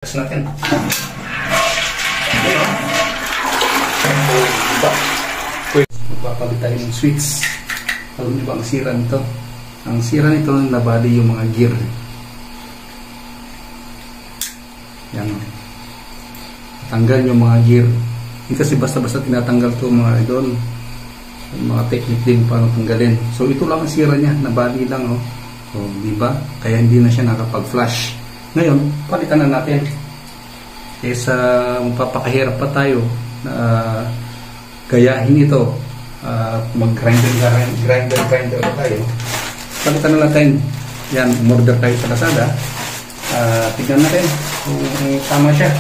Gas natin. Ayan o. Diba? Magpapalit tayo ng switch. Alam niyo ba ang sira nito? Ang sira nito, nabali yung mga gear. Yan o. Tanggal yung mga gear. Hindi kasi basta-basta tinatanggal ito mga idol. Yung mga technique din paano tanggalin. So ito lang ang sira niya. Nabali lang o. So diba? Kaya hindi na siya nakapag-flash. Ngayon, palitan na natin. Kaysa magpapakahirap pa tayo na gayahin ito. Mag-grinder pa tayo. Palitan na natin. Yan, umorder tayo sa Lazada. Tignan natin kung tama siya.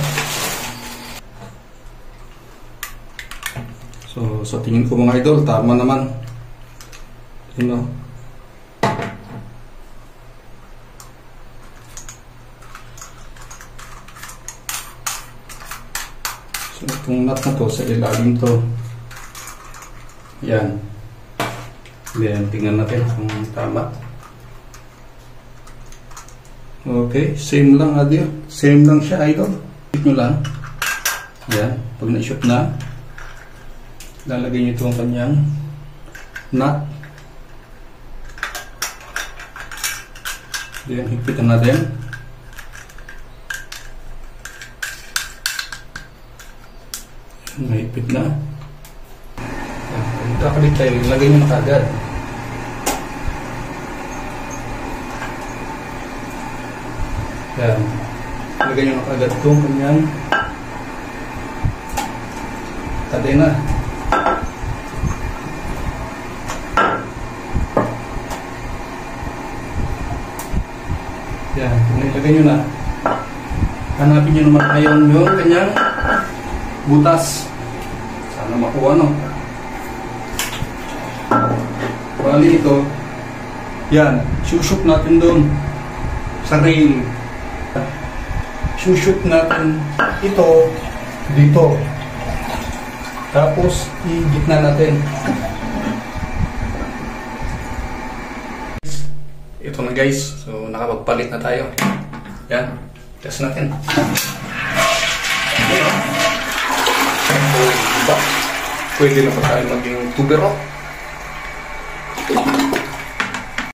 So tingin ko mga idol, tama naman. Yun o. So itong nut na to sa ilalim to. Yan. Then tingnan natin kung tama. Okay, same lang adyo. Same lang siya idol. Shoot nyo lang. Yan, pag na-shoot na, lalagay nyo itong kanyang nut. Then higpitan natin. Mahigpit na. Kakalit tayo, ilagay nyo na kagad. Yan. Ilagay nyo na kagad itong kanyang kadena. Yan. Ilagay nyo na. Hanapin nyo naman ngayon yung kanyang butas. Sana makuha no. Bali ito. Yan. Shoot natin doon sa rail. Shoot natin ito dito. Tapos i-gitna natin. Ito na guys. So nakapagpalit na tayo. Yan. Test natin. Ayan. Diba? Pwede na pa tayo maging tubero.